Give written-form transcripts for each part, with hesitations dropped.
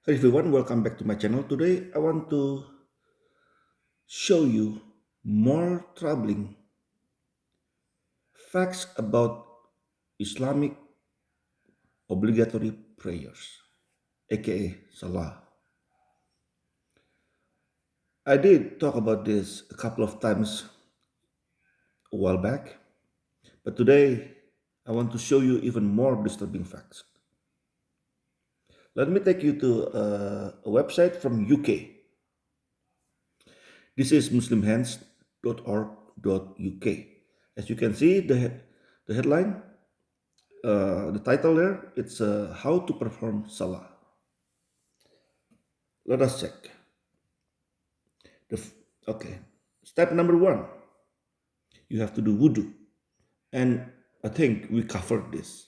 Hi everyone, welcome back to my channel. Today I want to show you more troubling facts about Islamic obligatory prayers, aka Salah. I did talk about this a couple of times a while back, but today I want to show you even more disturbing facts. Let me take you to a website from UK. This is muslimhands.org.uk. As you can see, the headline, the title there, it's How to Perform Salah. Let us check. Okay. Step number one, you have to do wudu. And I think we covered this.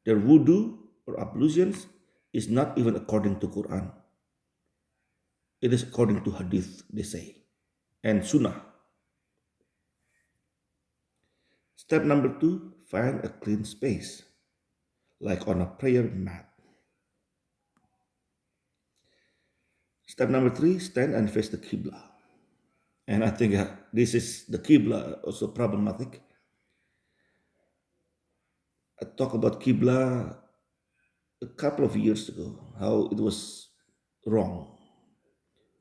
Their wudu or ablutions is not even according to Quran. It is according to hadith, they say, and sunnah. Step number two, find a clean space, like on a prayer mat. Step number three, stand and face the Qibla. And I think this is the Qibla also problematic. I talked about Qibla a couple of years ago, how it was wrong,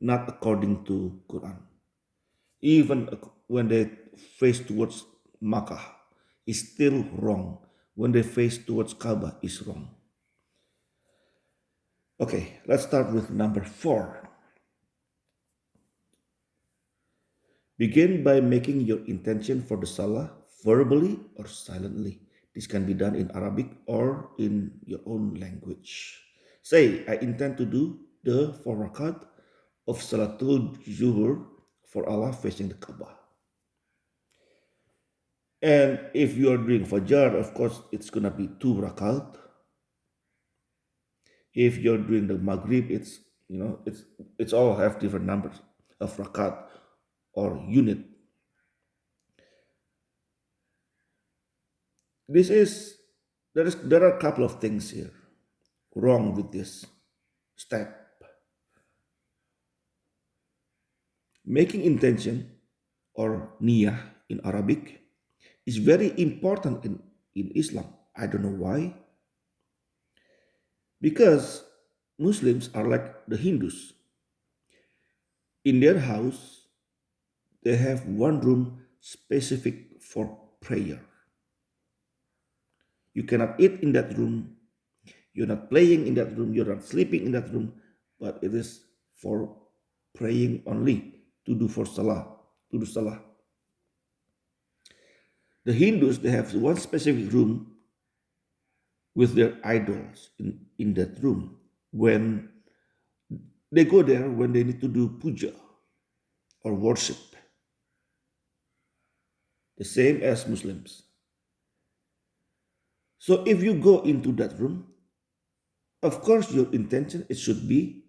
not according to Quran. Even when they face towards Makkah, is still wrong. When they face towards Kaaba, is wrong. Okay, let's start with number four. Begin by making your intention for the salah verbally or silently. This can be done in Arabic or in your own language. Say, I intend to do the 4 rakat of Salatul Zuhur for Allah facing the Kaaba. And if you are doing Fajr, of course, it's going to be 2 rakat. If you're doing the Maghrib, it's all have different numbers of rakat or unit. This is there are a couple of things here wrong with this step. Making intention or niyah in Arabic is very important in Islam. I don't know why. Because Muslims are like the Hindus. In their house, they have one room specific for prayer. You cannot eat in that room. You're not playing in that room. You're not sleeping in that room. But it is for praying only, to do for salah, to do salah. The Hindus, they have one specific room with their idols in that room. When they go there, when they need to do puja or worship, the same as Muslims. So if you go into that room, of course your intention, it should be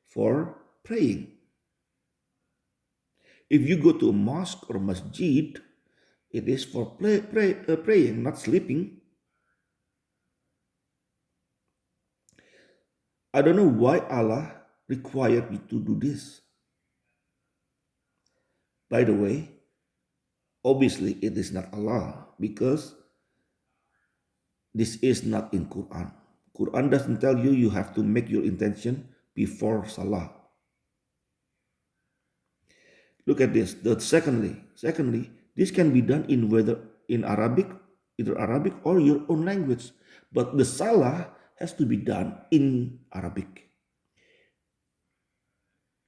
for praying. If you go to a mosque or masjid, it is for praying, not sleeping. I don't know why Allah required you to do this. By the way, obviously it is not Allah because this is not in Quran. Quran doesn't tell you you have to make your intention before Salah. Look at this. Secondly, this can be done in whether in Arabic, either Arabic or your own language. But the Salah has to be done in Arabic.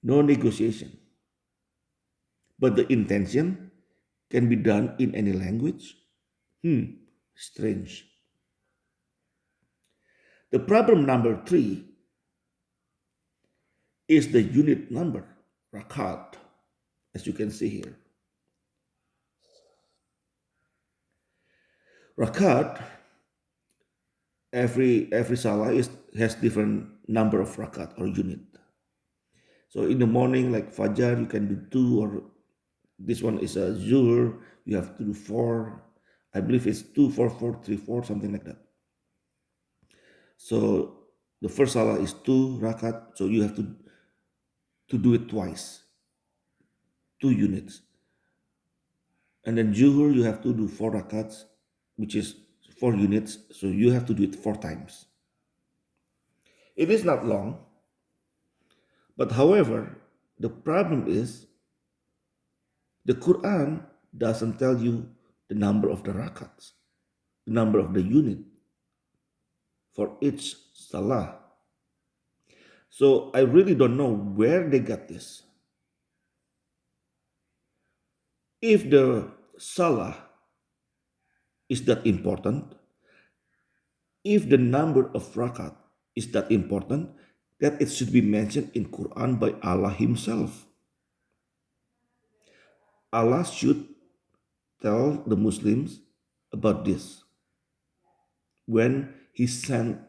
No negotiation. But the intention can be done in any language. Strange. The problem number three is the unit number, rakat, as you can see here. Rakat, every salah has different number of rakat or unit. So in the morning, like Fajar, you can do 2, or this one is a Zuhr, you have to do 4. I believe it's 2, 4, 4, 3, 4, something like that. So The first salah is 2 rakat, so you have to do it twice, 2 units. And then Zuhur, you have to do 4 rakats, which is 4 units, so you have to do it 4 times. It is not long, but however, the problem is the Quran doesn't tell you the number of the rakats, the number of the unit for each salah. So I really don't know where they got this. If the salah is that important, if the number of rakat is that important, that it should be mentioned in Quran by Allah Himself. Allah should tell the Muslims about this when He sent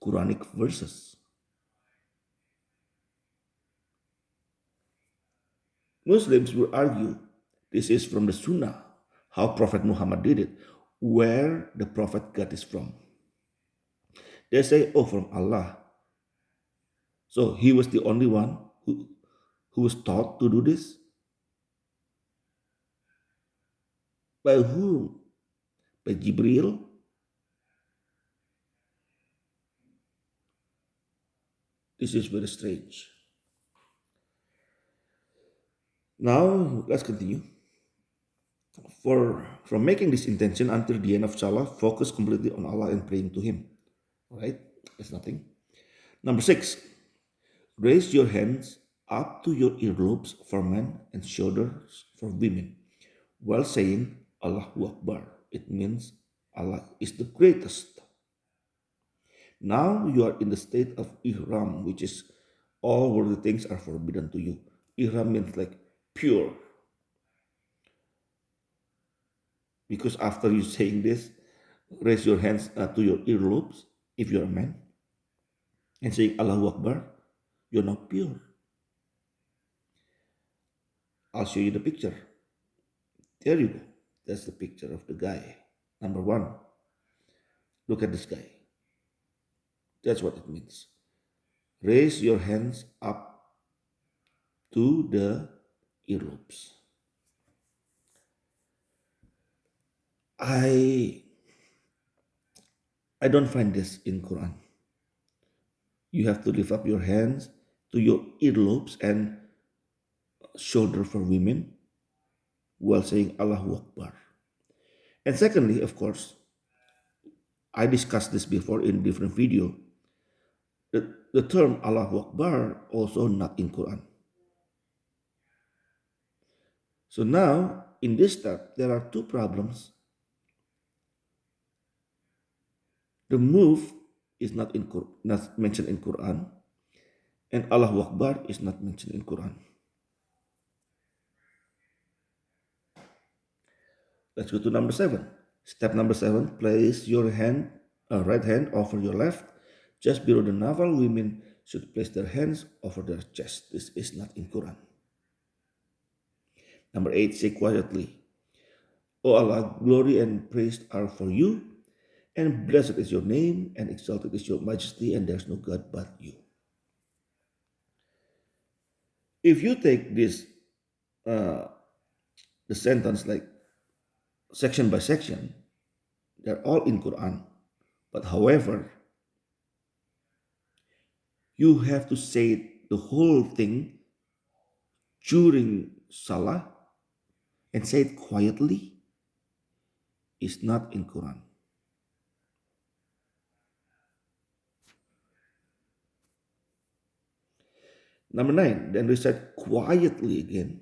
Quranic verses. Muslims will argue this is from the Sunnah, how Prophet Muhammad did it, where the Prophet got this from. They say, oh, from Allah. So he was the only one who was taught to do this. By whom? By Jibril? This is very strange. Now let's continue. From making this intention until the end of Salah, focus completely on Allah and praying to Him. All right, that's nothing. Number 6, raise your hands up to your earlobes for men and shoulders for women, while saying Allahu Akbar. It means Allah is the greatest. Now you are in the state of ihram, which is all worldly things are forbidden to you. Ihram means like pure. Because after you saying this, raise your hands to your earlobes if you're a man and saying Allahu Akbar, you're not pure. I'll show you the picture. There you go. That's the picture of the guy. Number 1. Look at this guy. That's what it means. Raise your hands up to the earlobes. I don't find this in Quran. You have to lift up your hands to your earlobes and shoulder for women while saying Allahu Akbar. And secondly, of course, I discussed this before in different video. The term Allahu Akbar also not in Quran. So now in this step there are 2 problems. The move is not mentioned in Quran, and Allahu Akbar is not mentioned in Quran. Let's go to number 7. Step number 7, place your right hand over your left, just below the navel. Women should place their hands over their chest. This is not in Quran. Number 8, say quietly, O Allah, glory and praise are for you, and blessed is your name, and exalted is your majesty, and there's no God but you. If you take this, the sentence like section by section, they're all in Quran. But however, you have to say the whole thing during Salah and say it quietly is not in Quran. Number 9, then recite quietly again.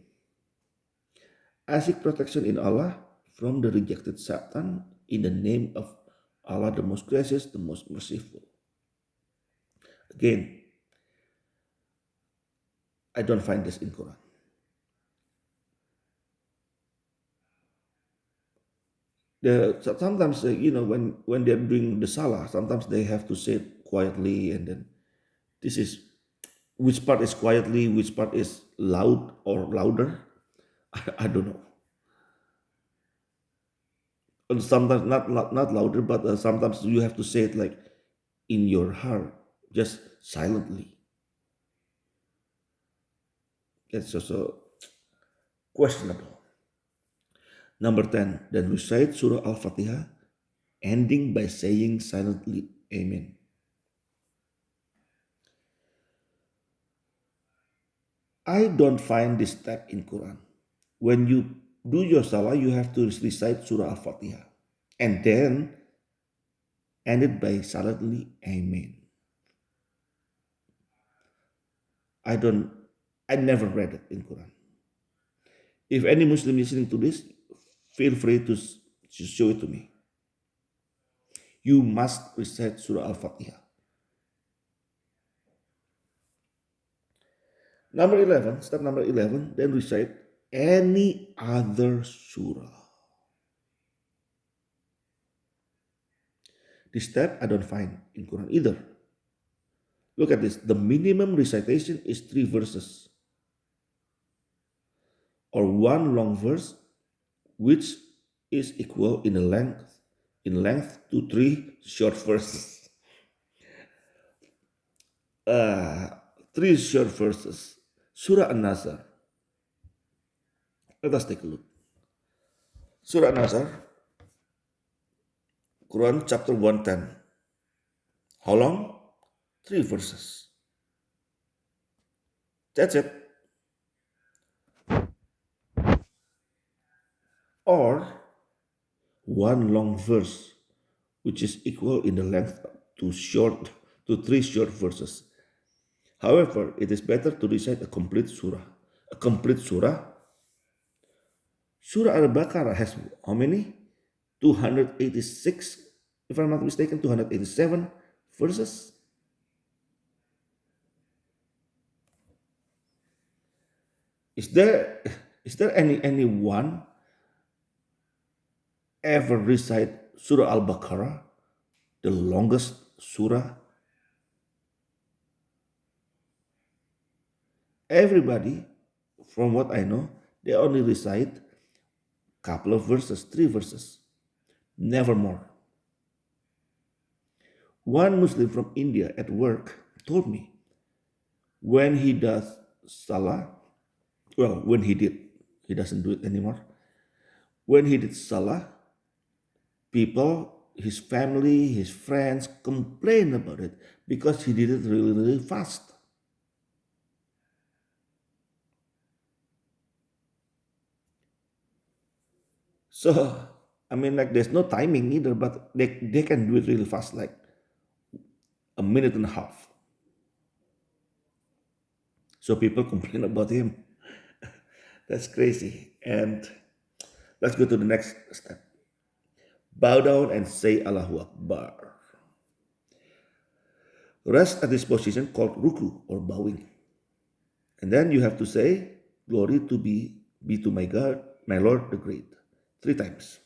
I seek protection in Allah from the rejected Satan in the name of Allah, the most gracious, the most merciful. Again, I don't find this in Quran. Sometimes when they're doing the salah, sometimes they have to say it quietly, and then this is which part is quietly, which part is loud or louder. I don't know. And sometimes not louder, but sometimes you have to say it like in your heart, just silently. That's also questionable. Number 10, then recite Surah Al Fatihah, ending by saying silently Amen. I don't find this step in Quran. When you do your salah, you have to recite Surah Al Fatihah and then end it by silently Amen. I don't, I never read it in Quran. If any Muslim listening to this, feel free to show it to me. You must recite Surah Al Fatihah. Number 11, step number 11, then recite any other surah. This step I don't find in Quran either. Look at this. The minimum recitation is 3 verses or one long verse, which is equal in length to 3 short verses. Uh, 3 short verses. Surah An-Nasr. Let us take a look. Surah An-Nasr, Quran chapter 110. How long? 3 verses. That's it. Or one long verse, which is equal in the length to 3 short verses. However, it is better to recite a complete surah. A complete surah. Surah Al-Baqarah has how many? 286, if I'm not mistaken, 287 verses. Is there is there anyone ever recite Surah Al-Baqarah, the longest surah? Everybody, from what I know, they only recite couple of verses, 3 verses, never more. One Muslim from India at work told me when he does salah, well, when he did, he doesn't do it anymore. When he did salah, people, his family, his friends complain about it because he did it really, really fast. So, I mean, like, there's no timing either, but they can do it really fast, like a minute and a half. So people complain about him. That's crazy. And let's go to the next step. Bow down and say Allahu Akbar. Rest at this position called ruku or bowing. And then you have to say, Glory be to my God, my Lord the Great. 3 times.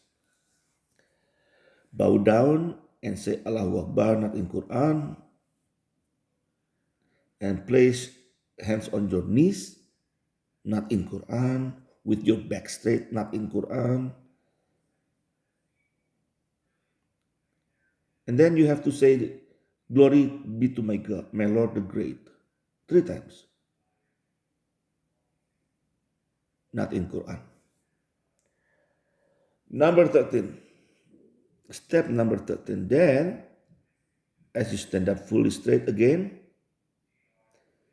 Bow down and say Allahu Akbar, not in Quran. And place hands on your knees, not in Quran. With your back straight, not in Quran. And then you have to say, Glory be to my God, my Lord the Great. 3 times. Not in Quran. Number 13. Step number 13. Then, as you stand up fully straight again,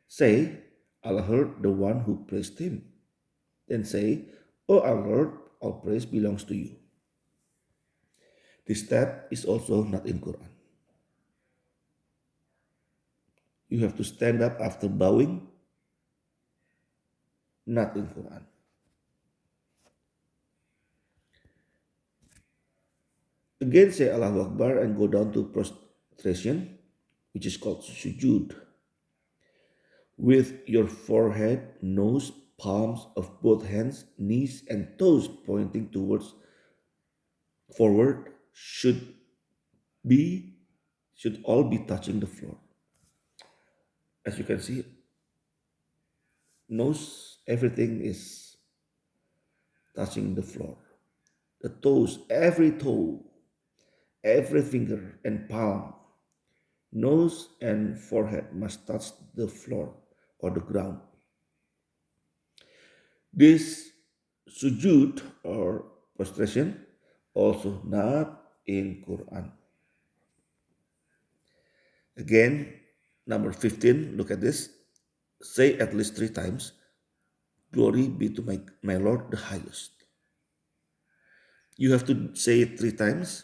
say, Allah heard the one who praised him. Then say, Oh our Lord, all praise belongs to you. This step is also not in Quran. You have to stand up after bowing, not in Quran. Again say Allahu Akbar and go down to prostration, which is called sujud, with your forehead, nose, palms of both hands, knees, and toes pointing towards forward be should all be touching the floor. As you can see, nose, everything is touching the floor. The toes, every toe, every finger and palm Nose and forehead must touch the floor or the ground. This sujud or prostration also not in Quran. Again, number 15, look at this. Say at least three times, glory be to my Lord the highest. You have to say it three times,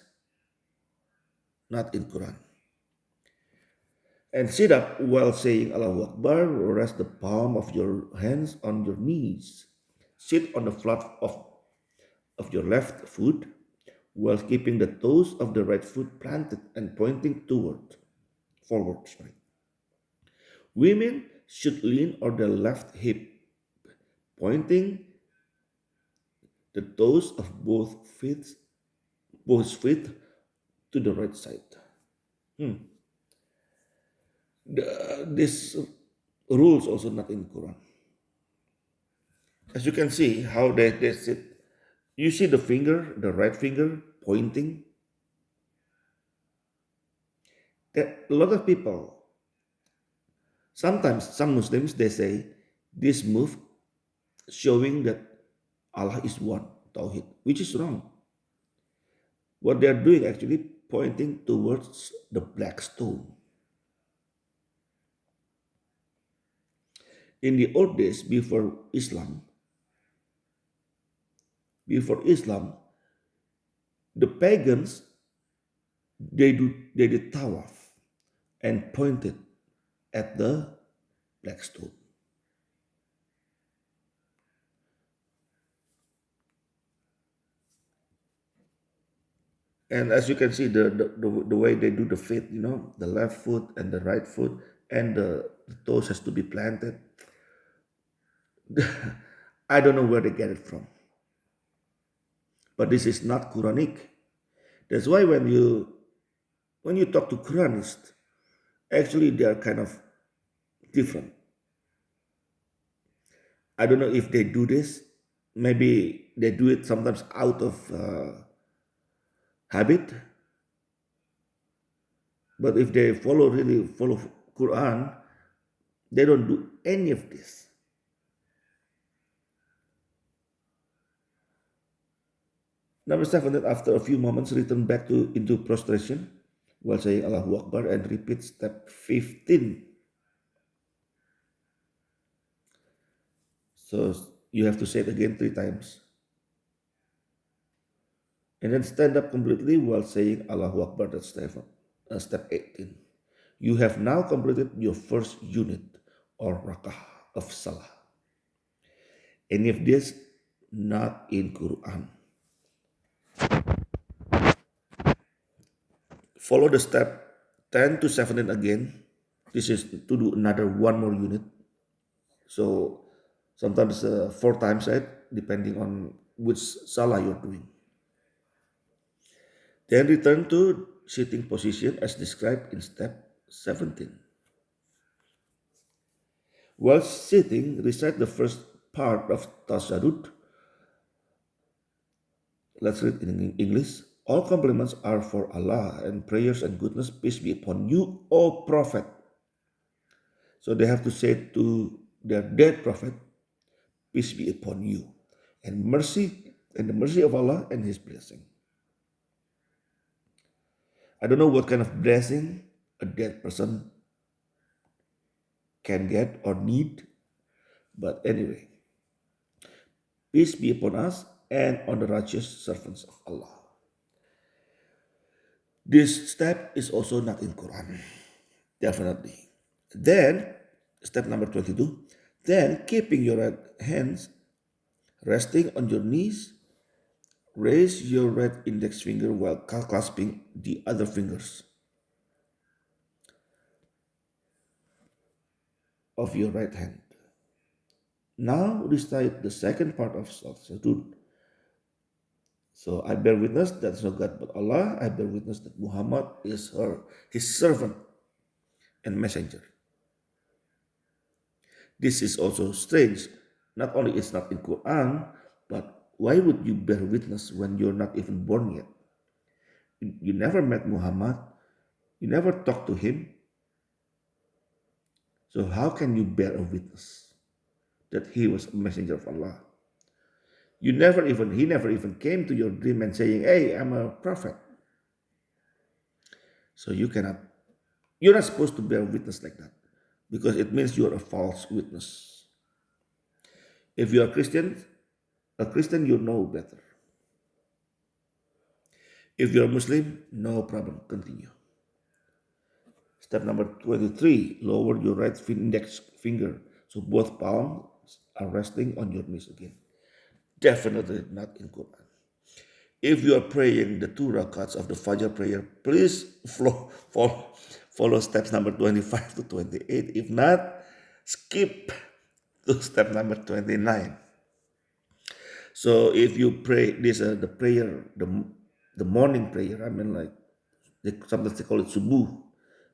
not in Quran. And sit up while saying Allahu Akbar, rest the palm of your hands on your knees. Sit on the flat of your left foot while keeping the toes of the right foot planted and pointing forward. Sorry. Women should lean on their left hip, pointing the toes of both feet to the right side. This rules also not in Quran. As you can see how they sit. You see the finger, the right finger pointing. That a lot of people, sometimes some Muslims, they say this move showing that Allah is one, Tawhid, which is wrong. What they are doing actually pointing towards the black stone. In the old days before Islam, the pagans they did tawaf and pointed at the black stone. And as you can see, the way they do the feet, the left foot and the right foot, and the toes has to be planted. I don't know where they get it from, but this is not Quranic. That's why when you talk to Quranists, actually they are kind of different. I don't know if they do this. Maybe they do it sometimes out of habit. But if they really follow Quran, they don't do any of this. Number seven, that after a few moments return back into prostration while saying Allahu Akbar and repeat step 15. So you have to say it again three times. And then stand up completely while saying Allahu Akbar, that's step 18. You have now completed your first unit or rakah of salah. Any of this not in Quran. Follow the step 10 to 17 again. This is to do another one more unit. So sometimes four times, right? Depending on which salah you're doing. Then return to sitting position as described in step 17. While sitting, recite the first part of Tashahud. Let's read in English. All compliments are for Allah, and prayers and goodness, peace be upon you, O Prophet. So they have to say to their dead Prophet, peace be upon you, and the mercy of Allah and His blessing. I don't know what kind of blessing a dead person can get or need, but anyway, peace be upon us and on the righteous servants of Allah. This step is also not in Quran, definitely. Then, step number 22, then keeping your right hands resting on your knees, raise your right index finger while clasping the other fingers of your right hand. Now recite the second part of Salat. So I bear witness that there is no God but Allah. I bear witness that Muhammad is his servant and messenger. This is also strange. Not only it's not in Quran, but why would you bear witness when you're not even born yet? You never met Muhammad. You never talked to him. So how can you bear a witness that he was a messenger of Allah? He never even came to your dream and saying, "Hey, I'm a prophet." So you're not supposed to bear witness like that because it means you're a false witness. If you are a Christian, you know better. If you're a Muslim, no problem, continue. Step number 23, lower your right index finger so both palms are resting on your knees again. Definitely not in Quran. If you are praying the two rakats of the Fajr prayer, please follow steps number 25 to 28. If not, skip to step number 29. So if you pray this, the prayer, the morning prayer, I mean like sometimes they call it subuh,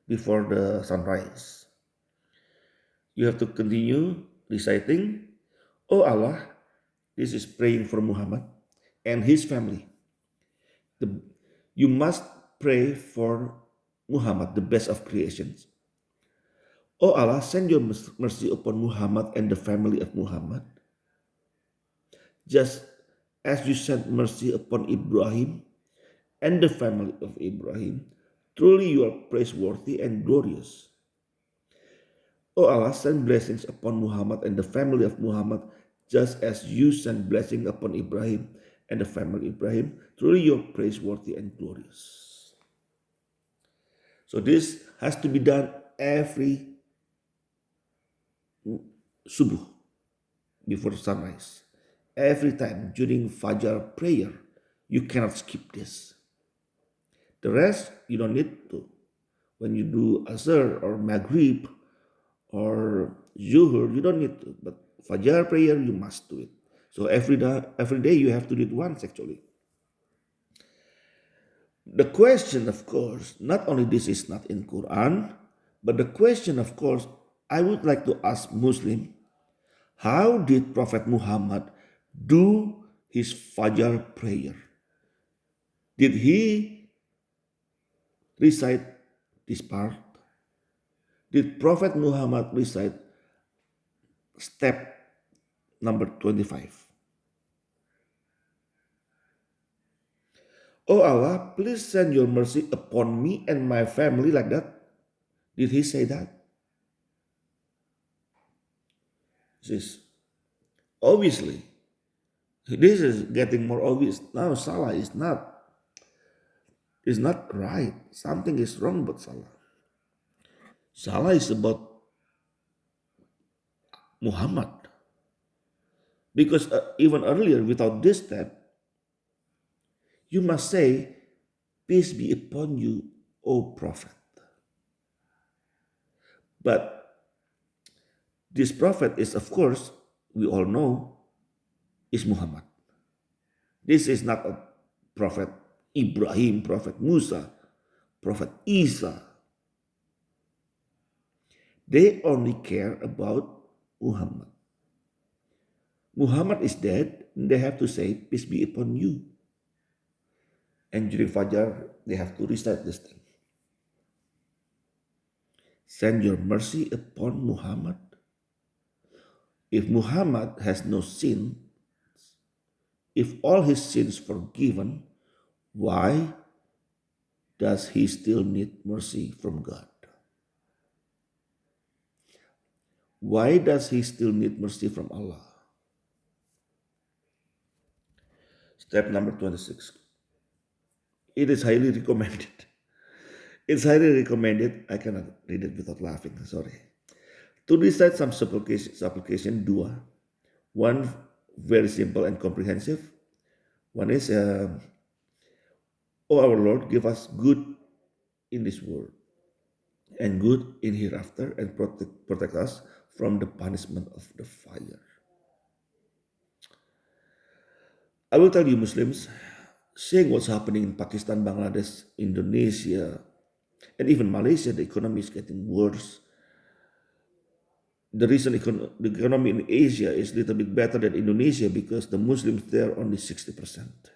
before the sunrise. You have to continue reciting, "Oh Allah," this is praying for Muhammad and his family. The, you must pray for Muhammad, the best of creations. "Oh Allah, send your mercy upon Muhammad and the family of Muhammad, just as you sent mercy upon Ibrahim and the family of Ibrahim. Truly you are praiseworthy and glorious. Oh Allah, send blessings upon Muhammad and the family of Muhammad, just as you sent blessing upon Ibrahim and the family of Ibrahim. Truly you are praiseworthy and glorious." So this has to be done every subuh before sunrise. Every time during Fajr prayer, you cannot skip this. The rest, you don't need to. When you do Asr or Maghrib or Zuhur, you don't need to. But Fajr prayer, you must do it. So every day you have to do it once actually. The question, of course, not only this is not in Quran, but the question, of course, I would like to ask Muslim, how did Prophet Muhammad do his Fajr prayer? Did he recite this part? Did Prophet Muhammad recite step number 25? "Oh Allah, please send your mercy upon me and my family," like that. Did he say that? This obviously, this is getting more obvious. Now Salah is not right. Something is wrong with Salah. Salah is about Muhammad. Because even earlier, without this step, you must say, "Peace be upon you, O Prophet." But this Prophet is, of course, we all know, is Muhammad. This is not a Prophet Ibrahim, Prophet Musa, Prophet Isa. They only care about Muhammad. Muhammad is dead, they have to say, "Peace be upon you." And during Fajar, they have to recite this thing. "Send your mercy upon Muhammad." If Muhammad has no sin, if all his sins forgiven, why does he still need mercy from God? Why does he still need mercy from Allah? Step number 26. It is highly recommended. It's highly recommended. I cannot read it without laughing, sorry. To recite some supplication dua. One very simple and comprehensive. One is, "Oh our Lord, give us good in this world and good in hereafter, and protect us from the punishment of the fire." I will tell you, Muslims, seeing what's happening in Pakistan, Bangladesh, Indonesia, and even Malaysia, the economy is getting worse. The reason the economy in Asia is a little bit better than Indonesia because the Muslims there are only 60%.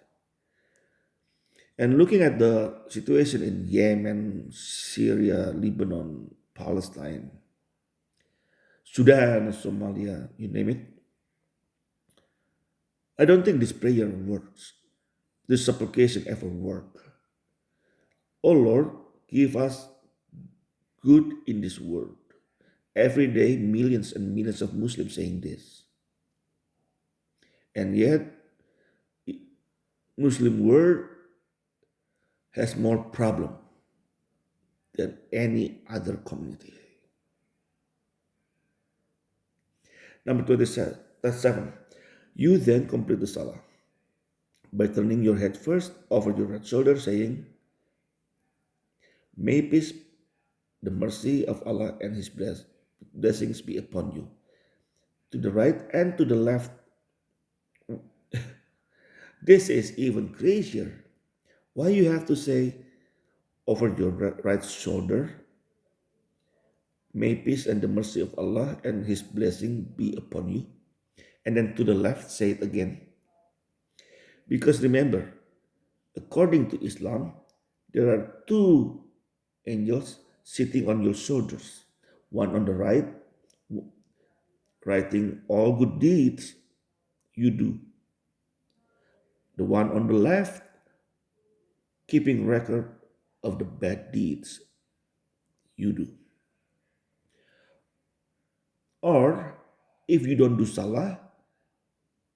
And looking at the situation in Yemen, Syria, Lebanon, Palestine, Sudan, Somalia, you name it. I don't think this prayer works. This supplication ever work. Oh Lord, give us good in this world. Every day, millions and millions of Muslims saying this. And yet, Muslim world has more problem than any other community. Number 27, that's 7. You then complete the salah by turning your head first over your right shoulder, saying, May peace, the mercy of Allah and His blessings be upon you. To the right and to the left, this is even crazier. Why you have to say over your right shoulder, may peace and the mercy of Allah and His blessing be upon you. And then to the left, say it again. Because remember, according to Islam, there are two angels sitting on your shoulders. One on the right, writing all good deeds you do. The one on the left, keeping record of the bad deeds you do. Or if you don't do salah,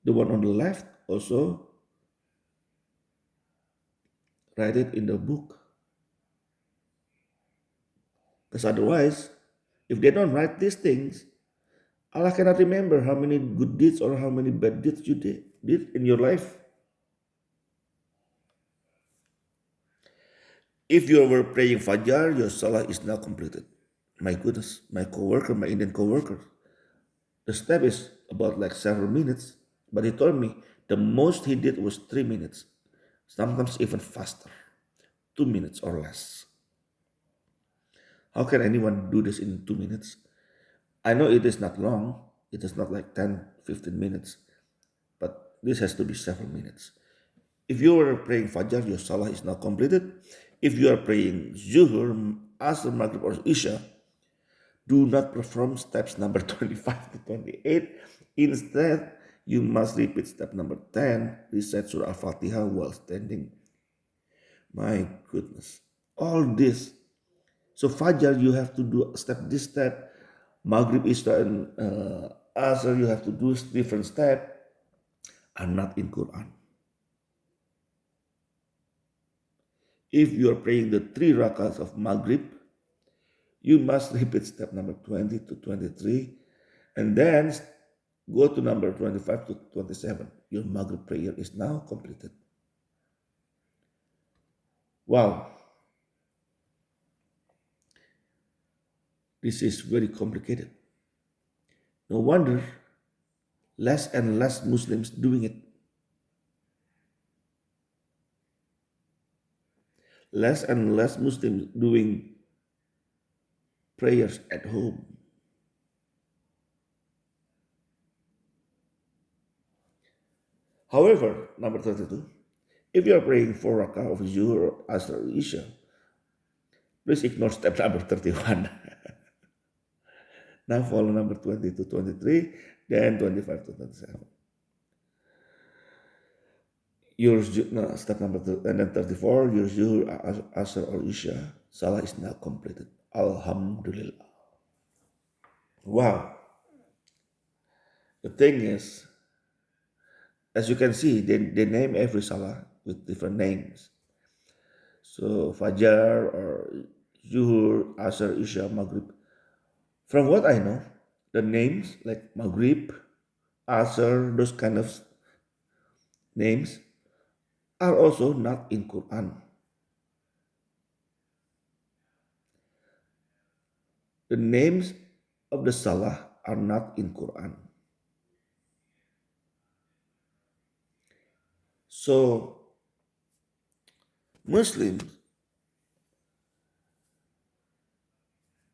the one on the left also write it in the book. Because otherwise, if they don't write these things, Allah cannot remember how many good deeds or how many bad deeds you did in your life. If you were praying Fajr, your salah is now completed. My goodness, my Indian coworker, the step is about like several minutes, but he told me the most he did was 3 minutes, sometimes even faster, 2 minutes or less. How can anyone do this in 2 minutes? I know it is not long, it is not like 10, 15 minutes, but this has to be several minutes. If you are praying Fajr, your salah is now completed. If you are praying Zuhur, Asr, Maghrib, or Isha, do not perform steps number 25 to 28. Instead, you must repeat step number 10, recite Surah Al-Fatihah while standing. My goodness. All this. So Fajr, you have to do this step. Maghrib, Isha, and Asr, you have to do different step. Are not in Quran. If you are praying the 3 rakats of Maghrib, you must repeat step number 20 to 23 and then go to number 25 to 27. Your Maghrib prayer is now completed. Wow. This is very complicated. No wonder less and less Muslims doing it. Less and less Muslims doing prayers at home. However, number 32, if you are praying 4 rakah of Zuhur or Asr or Isha, please ignore step number 31. Now follow number 20 to 23, then 25 to 27. Step number and then 34, your Zuhur, Asr or Isha, Salah is now completed. Alhamdulillah. Wow. The thing is, as you can see, they name every Salah with different names. So Fajar or Zuhur, Asr, Isha, Maghrib. From what I know, the names like Maghrib, Asr, those kind of names are also not in Quran. The names of the Salah are not in Quran. So Muslims,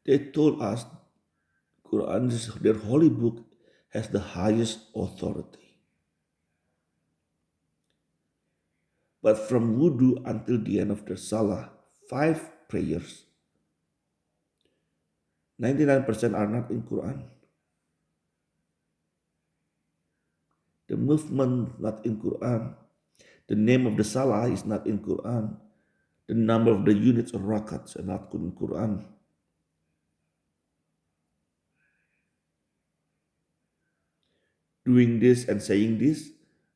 they told us Quran, their holy book, has the highest authority. But from wudu until the end of the salah, 5 prayers, 99% are not in Quran. movement not in Quran. The name of the salah is not in Quran. The number of the units of rakats are not in Quran. Doing this and saying this,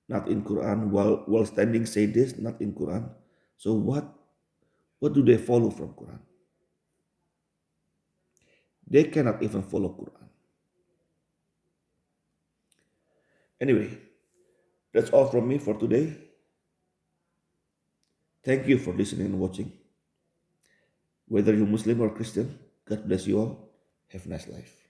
not in Quran. While standing, say this, not in Quran. So what do they follow from Quran? They cannot even follow Quran. Anyway, that's all from me for today. Thank you for listening and watching. Whether you're Muslim or Christian, God bless you all. Have a nice life.